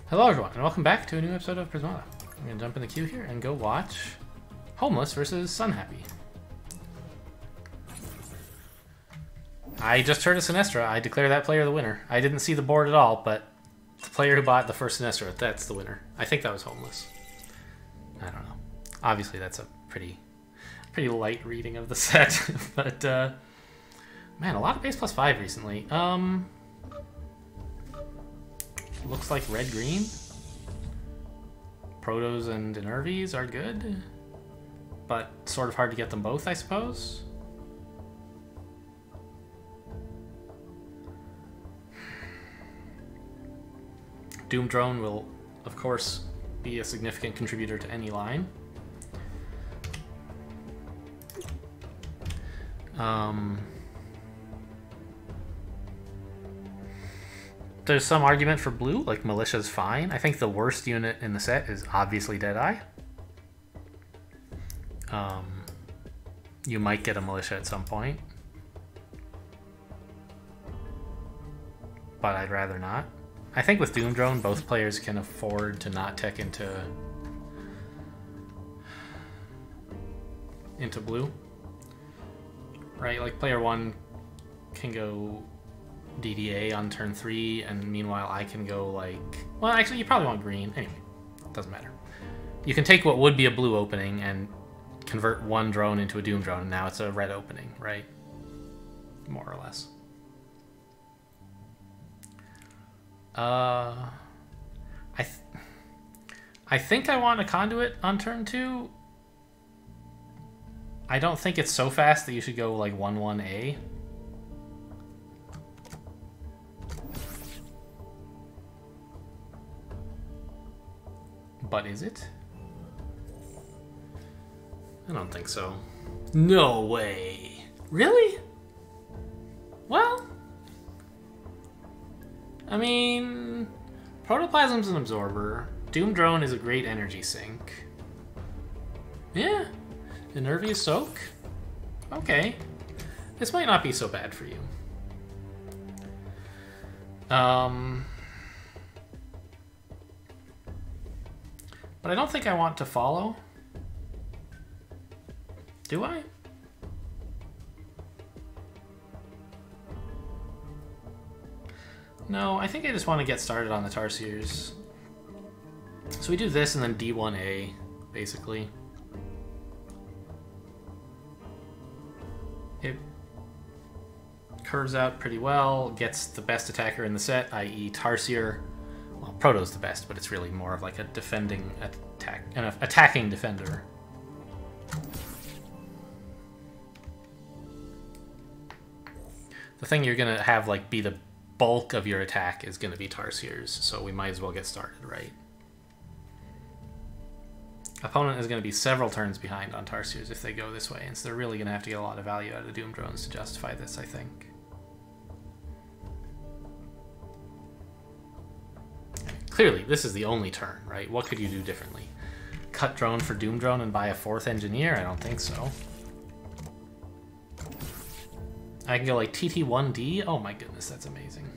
Hello everyone, and welcome back to a new episode of Prismata. I'm gonna jump in the queue here and go watch Homeless versus Sunhappy. I just heard a Sinestra. I declare that player the winner. I didn't see the board at all, but the player who bought the first Sinestra, that's the winner. I think that was Homeless. I don't know. Obviously that's a pretty light reading of the set, but man, a lot of base plus 5 recently. Looks like red-green. Protos and Enervies are good, but sort of hard to get them both, I suppose. Doom Drone will, of course, be a significant contributor to any line. There's some argument for blue, like Militia's fine. I think the worst unit in the set is obviously Deadeye. You might get a Militia at some point, but I'd rather not. I think with Doom Drone, both players can afford to not tech into blue. Right, like player 1 can go DDA on turn 3, and meanwhile I can go like... Well, actually, you probably want green. Anyway, doesn't matter. You can take what would be a blue opening and convert one drone into a Doom Drone, and now it's a red opening, right? More or less. I think I want a Conduit on turn 2. I don't think it's so fast that you should go like 1-1-A. But is it? I don't think so. No way. Really? Well, I mean, Protoplasm's an absorber. Doom Drone is a great energy sink. Yeah. Enervious Soak? Okay. This might not be so bad for you. But I don't think I want to follow. Do I? No, I think I just want to get started on the Tarsiers. So we do this and then D1A, basically. It curves out pretty well, gets the best attacker in the set, i.e. Tarsier. Well, Proto's the best, but it's really more of like a defending attack, an attacking defender. The thing you're gonna have like be the bulk of your attack is gonna be Tarsiers, so we might as well get started, right? Opponent is going to be several turns behind on Tarsiers if they go this way, and so they're really going to have to get a lot of value out of Doom Drones to justify this, I think. Clearly, this is the only turn, right? What could you do differently? Cut drone for Doom Drone and buy a 4th engineer? I don't think so. I can go like TT1D? Oh my goodness, that's amazing.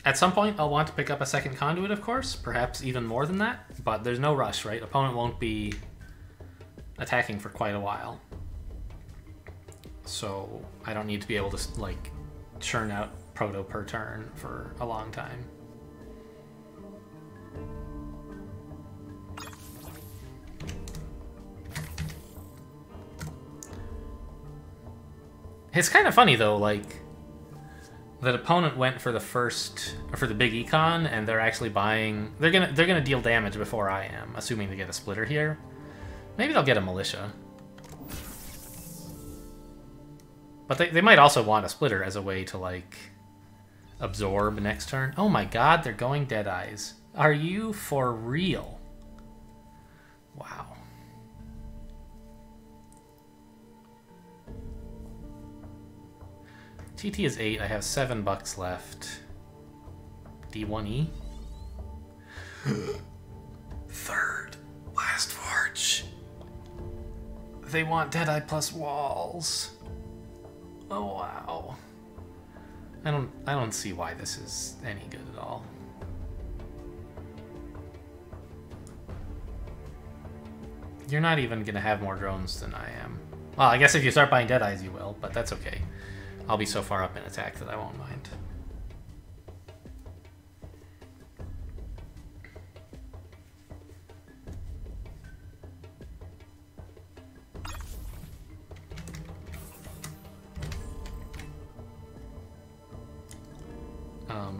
At some point, I'll want to pick up a second Conduit, of course, perhaps even more than that, but there's no rush, right? Opponent won't be attacking for quite a while. So I don't need to be able to, like, churn out Proto per turn for a long time. It's kind of funny, though, like... that opponent went for the first, or for the big econ, and they're actually buying. They're gonna deal damage before I am, assuming they get a splitter here. Maybe they'll get a Militia, but they might also want a splitter as a way to like absorb next turn. Oh my God, they're going Deadeyes. Are you for real? Wow. TT is 8. I have $7 left. D1E. Third. Last Forge. They want Deadeye plus walls. Oh wow. I don't see why this is any good at all. You're not even gonna have more drones than I am. Well, I guess if you start buying Deadeyes you will, but that's okay. I'll be so far up in attack that I won't mind.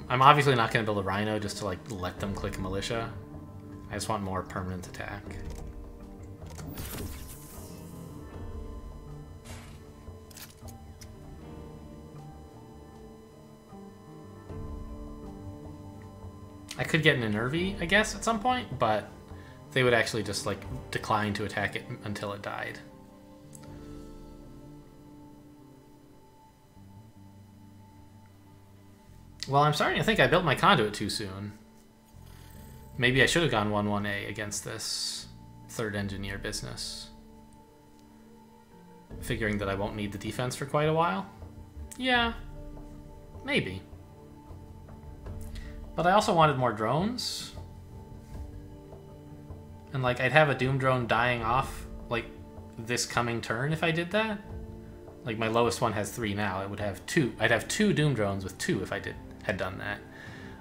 I'm obviously not going to build a Rhino just to like let them click Militia. I just want more permanent attack. I could get an Enervy, I guess, at some point, but they would actually just like decline to attack it until it died. Well, I'm starting to think I built my conduit too soon. Maybe I should have gone 1-1A against this third engineer business. Figuring that I won't need the defense for quite a while. Yeah, maybe. But I also wanted more drones. And like, I'd have a Doom drone dying off like this coming turn if I did that. Like my lowest one has 3 now. It would have 2. I'd have 2 Doom drones with 2 if I had done that.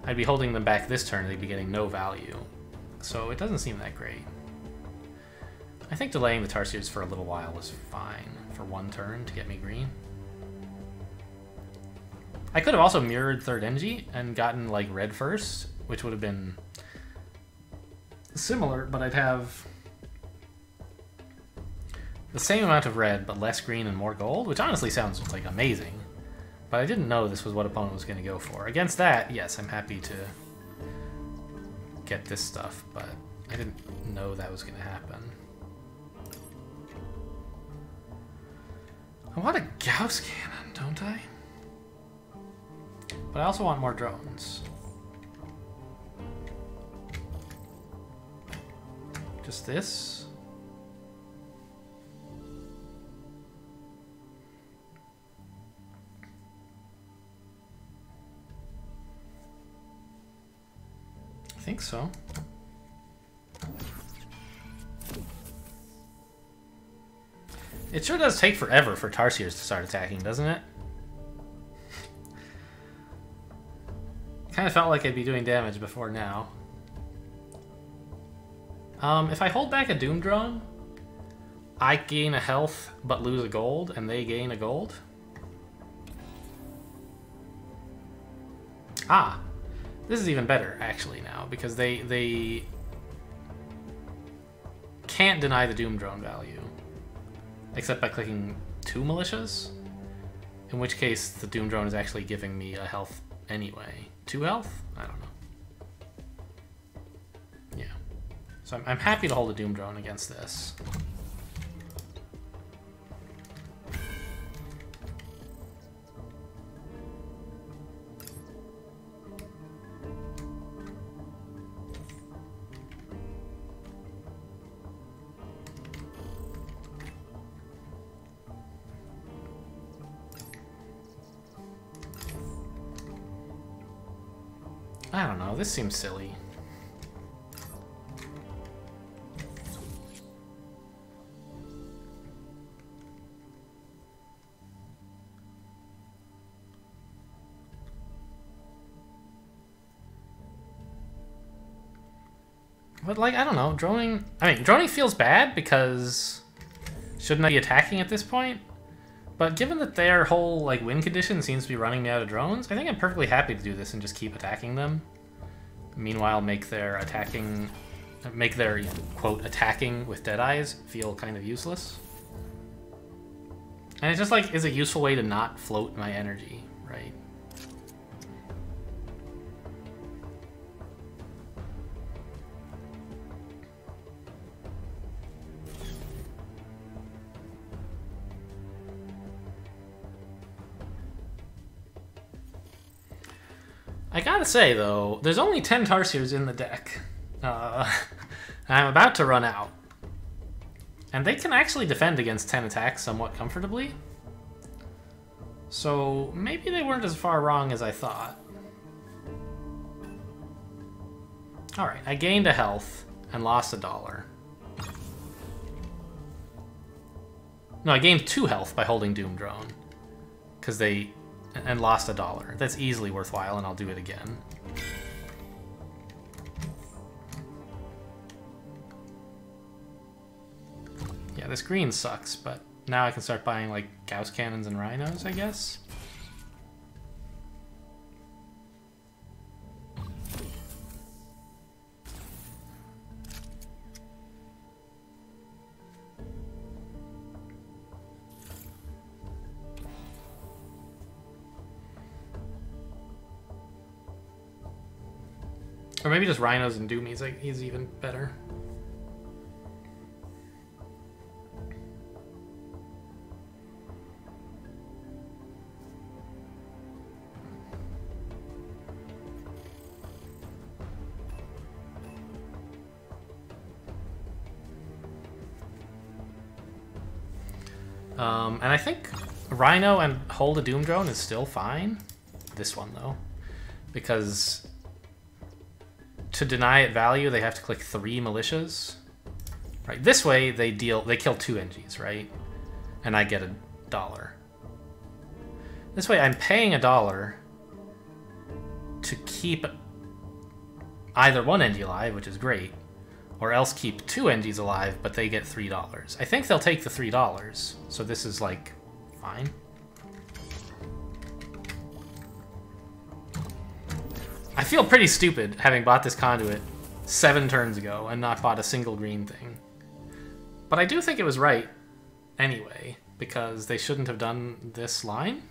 I'd be holding them back this turn, they'd be getting no value. So it doesn't seem that great. I think delaying the Tarsiers for a little while was fine for 1 turn to get me green. I could have also mirrored third Engie and gotten like red first, which would have been similar, but I'd have the same amount of red but less green and more gold, which honestly sounds like amazing. But I didn't know this was what opponent was going to go for. Against that, yes, I'm happy to get this stuff, but I didn't know that was going to happen. I want a Gauss cannon, don't I? But I also want more drones. Just this? I think so. It sure does take forever for Tarsiers to start attacking, doesn't it? Kind of felt like I'd be doing damage before now. If I hold back a Doom drone, I gain a health but lose a gold, and they gain a gold. Ah, this is even better actually now because they can't deny the Doom drone value, except by clicking 2 militias, in which case the Doom drone is actually giving me a health anyway. 2 health? I don't know. Yeah. So I'm happy to hold a Doom drone against this. I don't know, this seems silly. But like, I don't know, droning... I mean, droning feels bad because... Shouldn't I be attacking at this point? But given that their whole like win condition seems to be running me out of drones, I think I'm perfectly happy to do this and just keep attacking them. Meanwhile, make their quote attacking with Deadeyes feel kind of useless. And it just like is a useful way to not float my energy, right? I gotta say, though, there's only 10 Tarsiers in the deck. I'm about to run out. And they can actually defend against 10 attacks somewhat comfortably. So maybe they weren't as far wrong as I thought. Alright, I gained a health and lost $1. No, I gained 2 health by holding Doom Drone. Because they... and lost $1. That's easily worthwhile, and I'll do it again. Yeah, this green sucks, but now I can start buying, like, Gauss Cannons and Rhinos, I guess? Or maybe just Rhinos and Doomies is even better. And I think Rhino and hold a Doom Drone is still fine. This one, though. Because to deny it value, they have to click 3 militias. Right, this way they kill 2 NGs, right? And I get $1. This way I'm paying $1 to keep either 1 NG alive, which is great, or else keep 2 NGs alive, but they get $3. I think they'll take the $3, so this is, like, fine. I feel pretty stupid having bought this conduit 7 turns ago and not bought a single green thing. But I do think it was right anyway, because they shouldn't have done this line.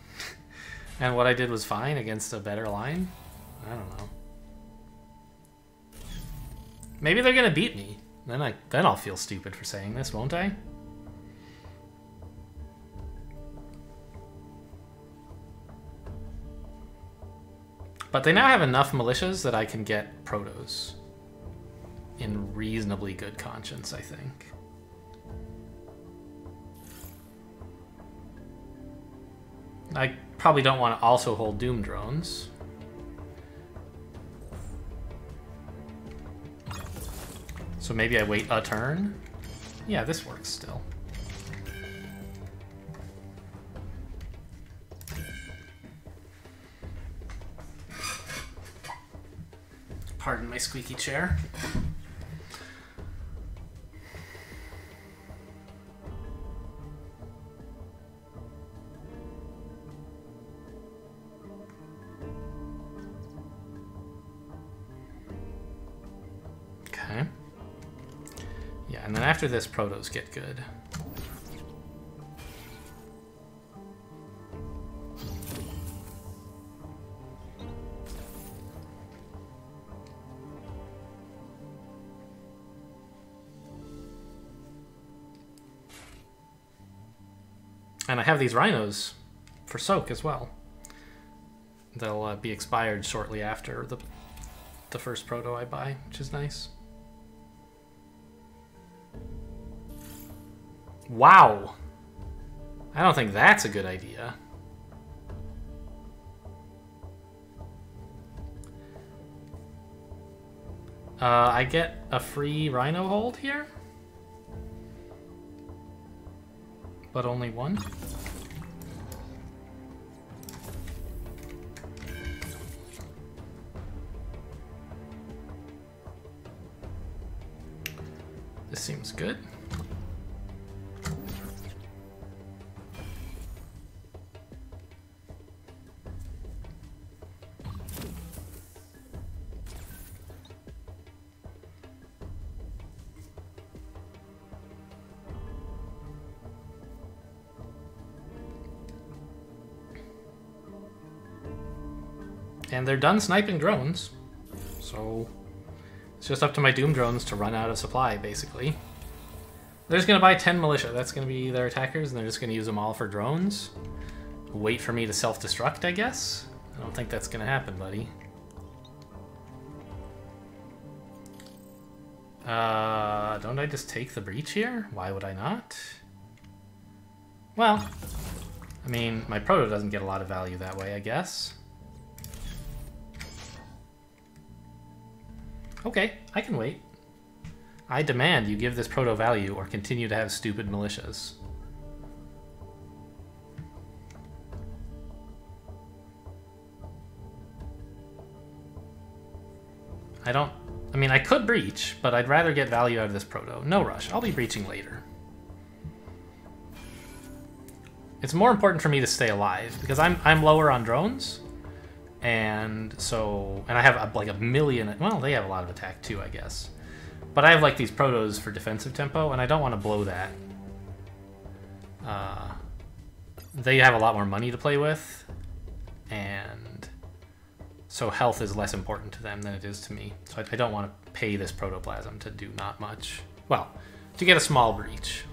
And what I did was fine against a better line. I don't know. Maybe they're gonna beat me. Then I'll feel stupid for saying this, won't I? But they now have enough militias that I can get protos in reasonably good conscience, I think. I probably don't want to also hold Doom Drones. So maybe I wait a turn? Yeah, this works still. Pardon my squeaky chair. Okay. Yeah, and then after this, protos get good. And I have these rhinos for soak as well. They'll be expired shortly after the first proto I buy, which is nice. Wow! I don't think that's a good idea. I get a free rhino hold here? But only 1? This seems good. And they're done sniping drones, so it's just up to my Doom Drones to run out of supply, basically. They're just going to buy 10 militia. That's going to be their attackers, and they're just going to use them all for drones. Wait for me to self-destruct, I guess? I don't think that's going to happen, buddy. Don't I just take the breach here? Why would I not? Well, I mean, my proto doesn't get a lot of value that way, I guess. Okay, I can wait. I demand you give this proto value or continue to have stupid militias. I mean, I could breach, but I'd rather get value out of this proto. No rush. I'll be breaching later. It's more important for me to stay alive because I'm lower on drones, and I have like a million. Well, they have a lot of attack too, I guess. But I have like these protos for defensive tempo, and I don't want to blow that. They have a lot more money to play with, and so health is less important to them than it is to me. So I don't want to pay this protoplasm to do not much. Well, to get a small breach.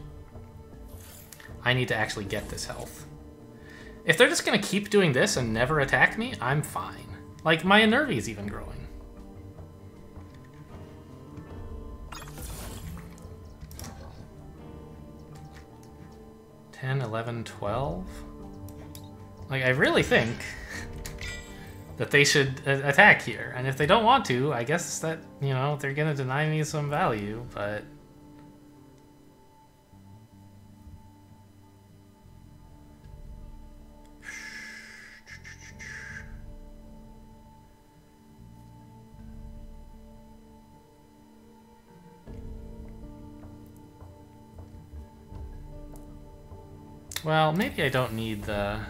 I need to actually get this health. If they're just going to keep doing this and never attack me, I'm fine. Like, my Enervi is even growing. $10, $11, $12? Like, I really think that they should attack here. And if they don't want to, I guess that, you know, they're going to deny me some value, but... Well, maybe I don't need the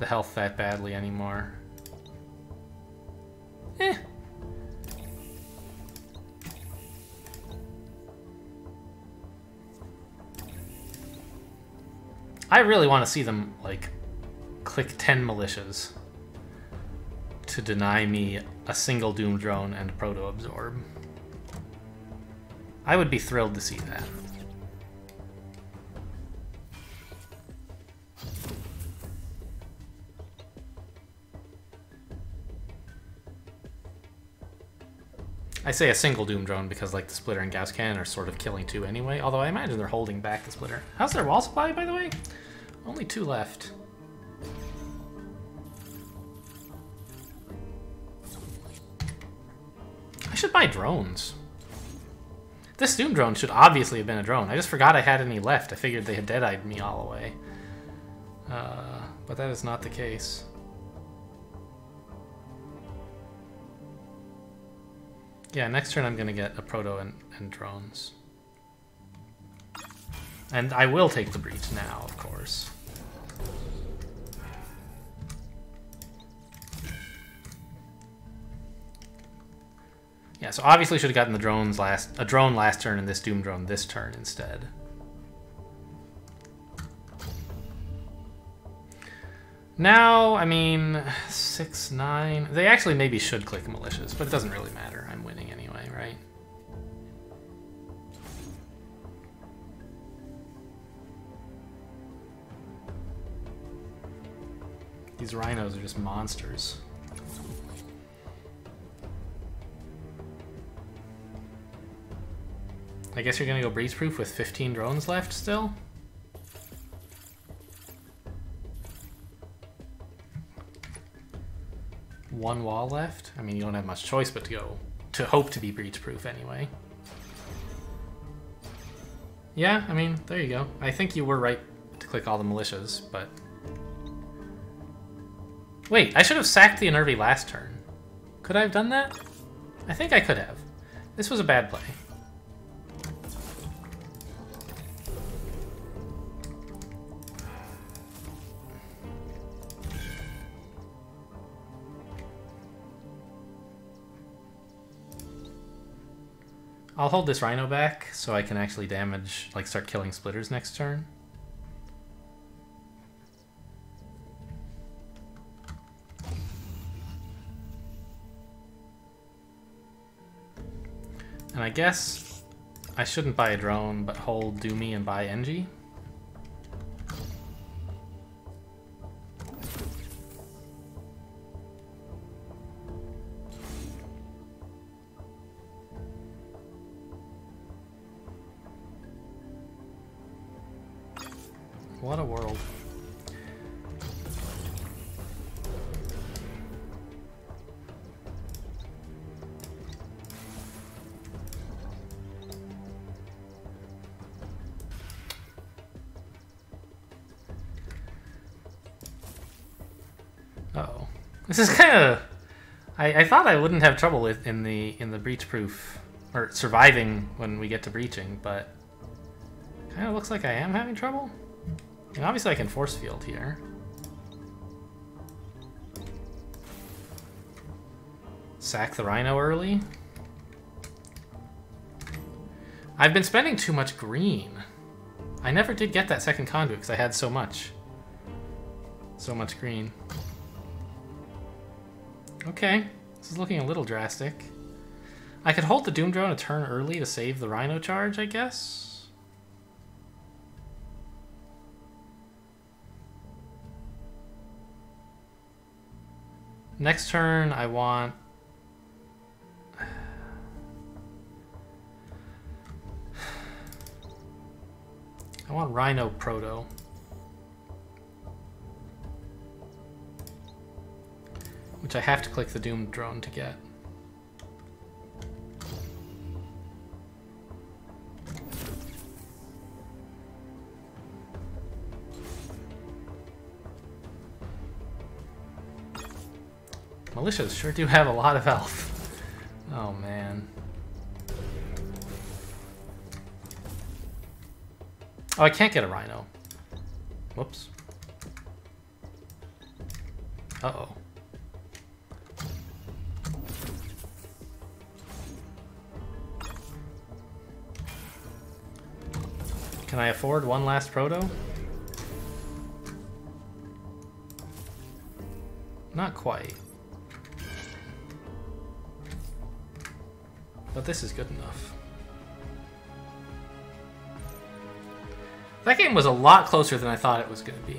health that badly anymore. Eh. I really want to see them, like, click 10 militias to deny me a single Doom Drone and Proto-Absorb. I would be thrilled to see that. I say a single Doom Drone because, like, the Splitter and Gauss Cannon are sort of killing two anyway, although I imagine they're holding back the Splitter. How's their wall supply, by the way? Only 2 left. I should buy drones. This Doom Drone should obviously have been a drone. I just forgot I had any left. I figured they had dead-eyed me all the way. But that is not the case. Yeah, next turn I'm going to get a Proto and drones. And I will take the breach now, of course. Yeah, so obviously should have gotten the drones a drone last turn and this Doom Drone this turn instead. Now, I mean, 6, 9... They actually maybe should click militias, but it doesn't really matter. I'm winning anyway, right? These rhinos are just monsters. I guess you're gonna go breach proof with 15 drones left still? One wall left? I mean, you don't have much choice but to hope to be breach proof anyway. Yeah, I mean, there you go. I think you were right to click all the militias, but... Wait, I should have sacked the Enervi last turn. Could I have done that? I think I could have. This was a bad play. I'll hold this Rhino back so I can actually damage, like start killing splitters next turn. And I guess I shouldn't buy a drone, but hold Doomy and buy NG. What a world. Uh-oh. This is kind of... I thought I wouldn't have trouble with in the breach proof, or surviving when we get to breaching, but kind of looks like I am having trouble. And obviously I can force field here. Sack the Rhino early. I've been spending too much green. I never did get that second conduit because I had so much. So much green. Okay, this is looking a little drastic. I could hold the Doom Drone a turn early to save the Rhino charge, I guess. Next turn, I want... I want Rhino Proto. Which I have to click the Doom Drone to get. Militias sure do have a lot of health. Oh man. Oh, I can't get a Rhino. Whoops. Uh-oh. Can I afford one last Proto? Not quite. But this is good enough. That game was a lot closer than I thought it was going to be.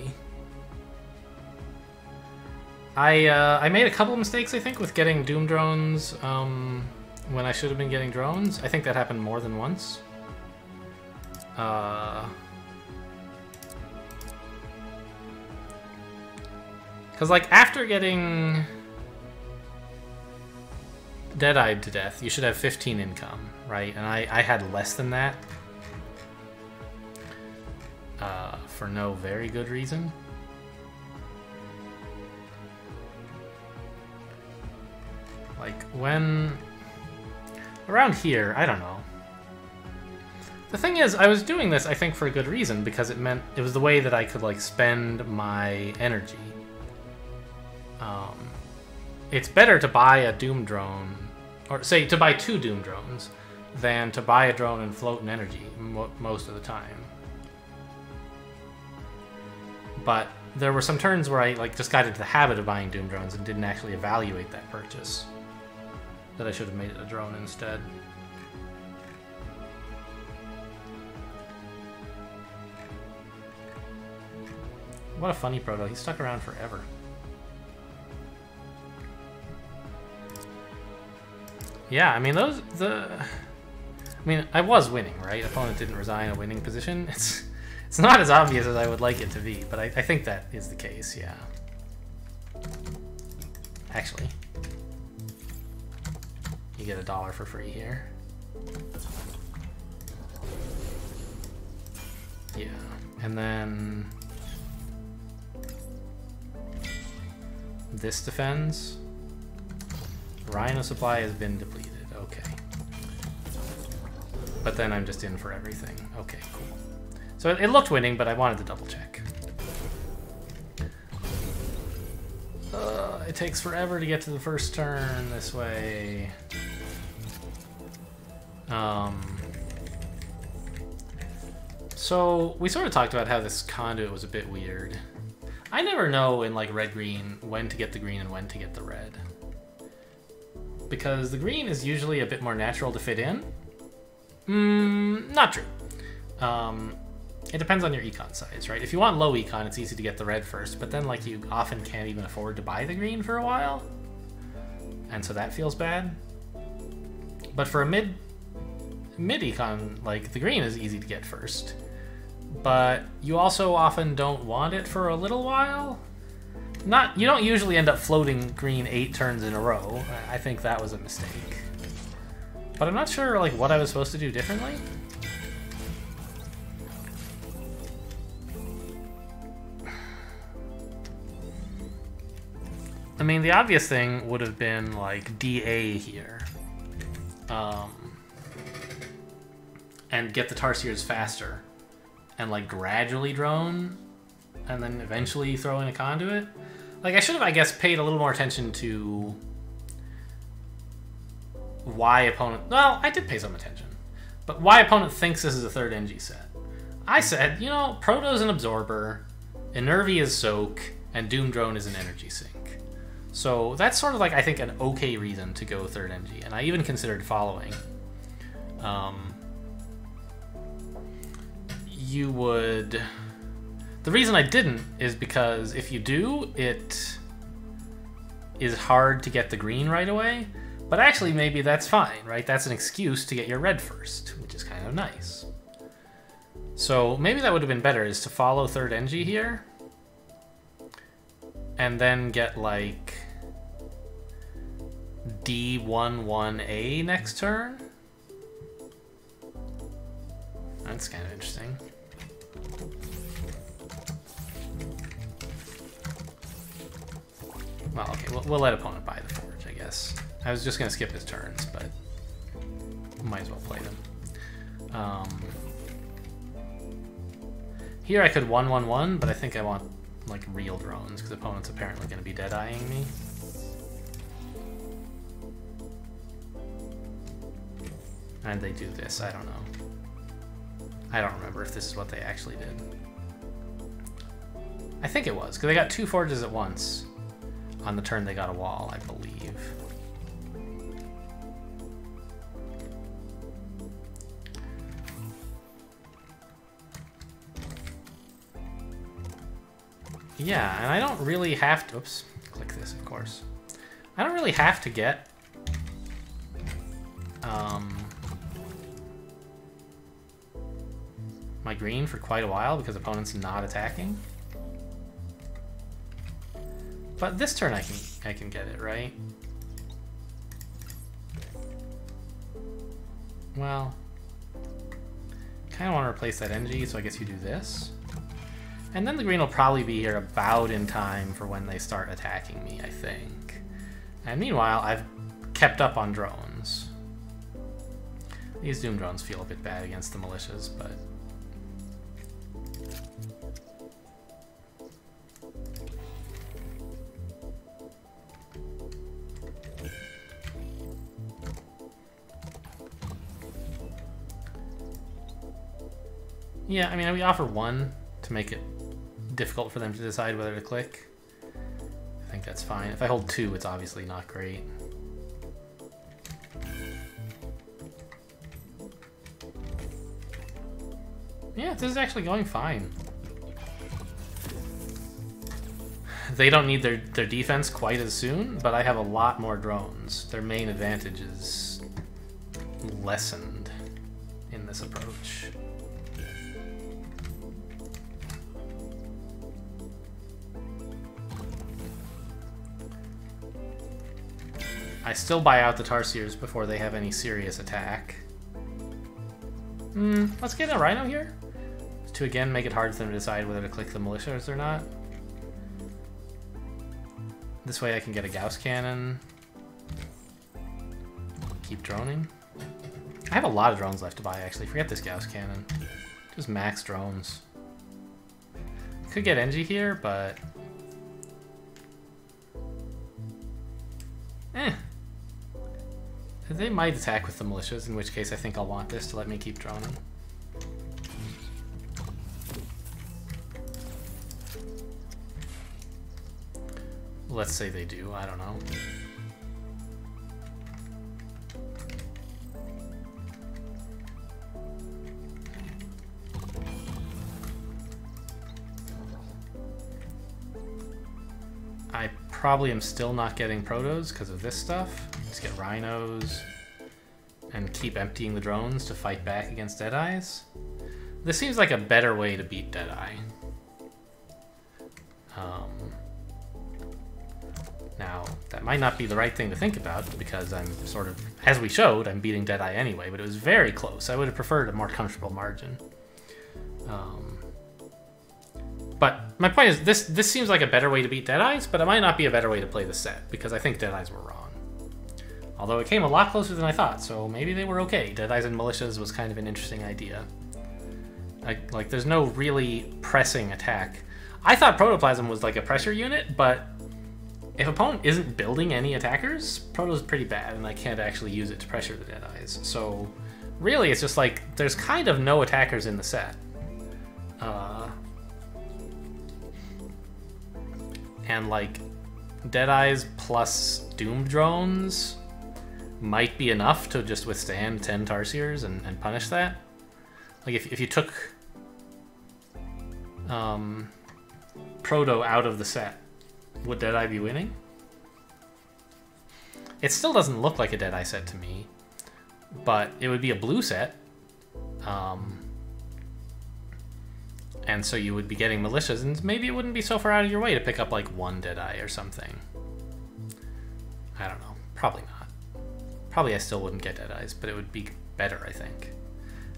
I made a couple of mistakes, I think, with getting Doom Drones when I should have been getting drones. I think that happened more than once. Because, like, after getting Dead-Eyed to death, you should have 15 income, right? And I had less than that. For no very good reason. Like, when... around here, I don't know. The thing is, I was doing this, I think, for a good reason, because it meant it was the way that I could, like, spend my energy. It's better to buy a Doom Drone, or say to buy 2 Doom Drones, than to buy a drone and float in energy most of the time. But there were some turns where I like just got into the habit of buying Doom Drones and didn't actually evaluate that purchase. That I should have made it a drone instead. What a funny proto. He stuck around forever. Yeah, I mean, I was winning, right? Opponent didn't resign a winning position. It's not as obvious as I would like it to be, but I think that is the case, yeah. Actually, you get $1 for free here. Yeah, and then this defends. Rhino supply has been depleted. Okay. But then I'm just in for everything. Okay, cool. So it looked winning, but I wanted to double check. It takes forever to get to the first turn this way. So we sort of talked about how this conduit was a bit weird. I never know in like red-green when to get the green and when to get the red. Because the green is usually a bit more natural to fit in. Not true. It depends on your econ size, right? If you want low econ, it's easy to get the red first, but then like you often can't even afford to buy the green for a while. And so that feels bad. But for a mid econ, like the green is easy to get first. but you also often don't want it for a little while. You don't usually end up floating green 8 turns in a row. I think that was a mistake. But I'm not sure like what I was supposed to do differently. I mean, the obvious thing would have been like DA here. And get the Tarsiers faster. And like gradually drone. And then eventually throw in a conduit. Like I should have, I guess, paid a little more attention to why opponent... Well, I did pay some attention. But why opponent thinks this is a third NG set. I said, you know, Proto's an absorber, Enervy is soak, and Doom Drone is an energy sink. So that's sort of like, I think, an okay reason to go third NG. And I even considered following. You would... The reason I didn't is because if you do, it is hard to get the green right away. But actually, maybe that's fine, right? That's an excuse to get your red first, which is kind of nice. So maybe that would have been better, is to follow third NG here. And then get, like, D11A next turn. That's kind of interesting. Well, okay, we'll let opponent buy the forge, I guess. I was just going to skip his turns, but might as well play them. Here I could 1/1/1, but I think I want like real drones, because opponent's apparently going to be dead-eyeing me. And they do this, I don't know. I don't remember if this is what they actually did. I think it was, because they got 2 forges at once. On the turn they got a wall, I believe. Yeah, and I don't really have to... Oops, click this, of course. I don't really have to get... my green for quite a while because opponent's not attacking. But this turn I can get it, right? Well, kind of want to replace that NG, so I guess you do this. And then the green will probably be here about in time for when they start attacking me, I think. And meanwhile, I've kept up on drones. These Doom drones feel a bit bad against the militias, but... Yeah, I mean, we offer 1 to make it difficult for them to decide whether to click. I think that's fine. If I hold 2, it's obviously not great. Yeah, this is actually going fine. They don't need their defense quite as soon, but I have a lot more drones. Their main advantage is lessened in this approach. I still buy out the Tarsiers before they have any serious attack. Let's get a Rhino here to again make it hard for them to decide whether to click the militias or not. This way I can get a Gauss Cannon. Keep droning. I have a lot of drones left to buy, actually. Forget this Gauss Cannon. Just max drones. Could get NG here, but... They might attack with the militias, in which case I think I'll want this to let me keep droning. Let's say they do, I don't know. I probably am still not getting protos because of this stuff. Just get rhinos and keep emptying the drones to fight back against Deadeyes. This seems like a better way to beat Deadeye. Now, that might not be the right thing to think about, because I'm sort of, as we showed, I'm beating Deadeye anyway, but it was very close. I would have preferred a more comfortable margin. But my point is, this seems like a better way to beat Deadeyes, but it might not be a better way to play the set, because I think Deadeyes were wrong. Although it came a lot closer than I thought, so maybe they were okay. Deadeyes and Militias was kind of an interesting idea. Like, there's no really pressing attack. I thought Protoplasm was like a pressure unit, but if opponent isn't building any attackers, Proto's pretty bad, and I can't actually use it to pressure the Deadeyes. So really, it's just like, there's kind of no attackers in the set. And like, Deadeyes plus Doom Drones might be enough to just withstand 10 Tarsiers and punish that. Like, if you took Proto out of the set, would Deadeye be winning? It still doesn't look like a Deadeye set to me, but it would be a blue set. And so you would be getting Militias, and maybe it wouldn't be so far out of your way to pick up like one Deadeye or something. I don't know. Probably not. Probably I still wouldn't get Deadeyes, but it would be better, I think.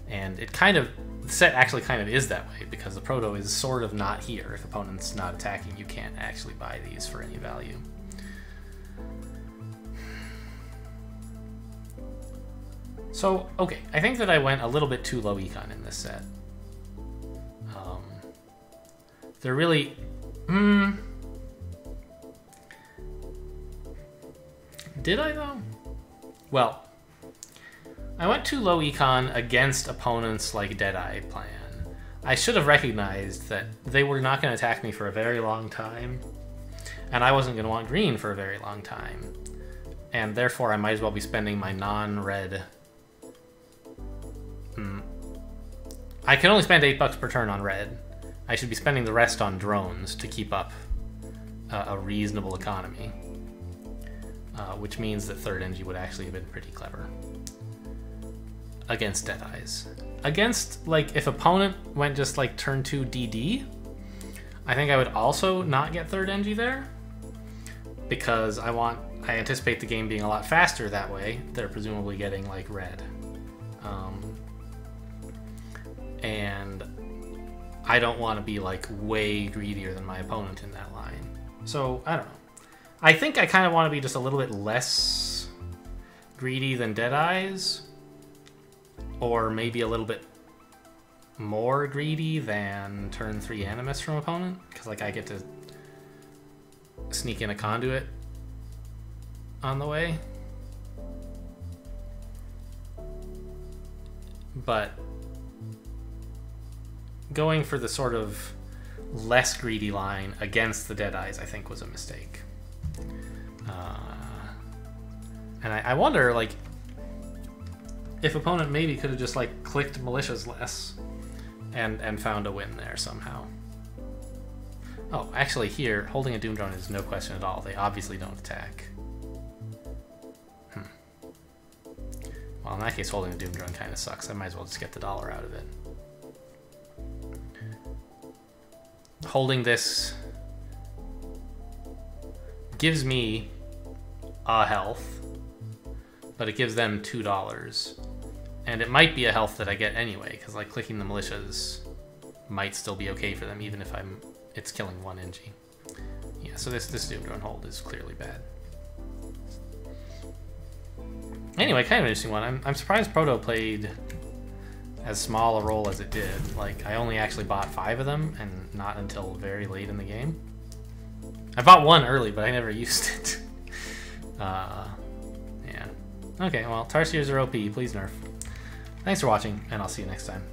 And it kind of, the set actually kind of is that way, because the Proto is sort of not here. If opponent's not attacking, you can't actually buy these for any value. So, okay, I think that I went a little bit too low econ in this set. They're really... Did I, though? Well, I went too low econ against opponents like Deadeye Plan. I should have recognized that they were not going to attack me for a very long time, and I wasn't going to want green for a very long time. And therefore, I might as well be spending my non-red... I can only spend $8 per turn on red. I should be spending the rest on drones to keep up a reasonable economy. Which means that third Engie would actually have been pretty clever. Against Deadeyes. Against, like, if opponent went just like turn 2 DD, I think I would also not get third Engie there. Because I anticipate the game being a lot faster that way. They're presumably getting like red. And I don't want to be like way greedier than my opponent in that line. So, I don't know. I think I kind of want to be just a little bit less greedy than Deadeyes. Or maybe a little bit more greedy than turn 3 Animus from opponent. Because like I get to sneak in a conduit on the way. But going for the sort of less greedy line against the Deadeyes, I think, was a mistake. And I wonder, like, if opponent maybe could have just, like, clicked Militias less and found a win there somehow. Oh, actually here, holding a Doom Drone is no question at all. They obviously don't attack. Well, in that case, holding a Doom Drone kind of sucks. I might as well just get the dollar out of it. Holding this gives me a health, but it gives them $2. And it might be a health that I get anyway, because like clicking the Militias might still be okay for them, even if it's killing one Engie. Yeah, so this Doom Drone hold is clearly bad. Anyway, kind of an interesting one. I'm surprised Proto played as small a role as it did. Like, I only actually bought 5 of them, and not until very late in the game. I bought one early, but I never used it. Yeah. Okay, well, Tarsiers are OP. Please nerf. Thanks for watching, and I'll see you next time.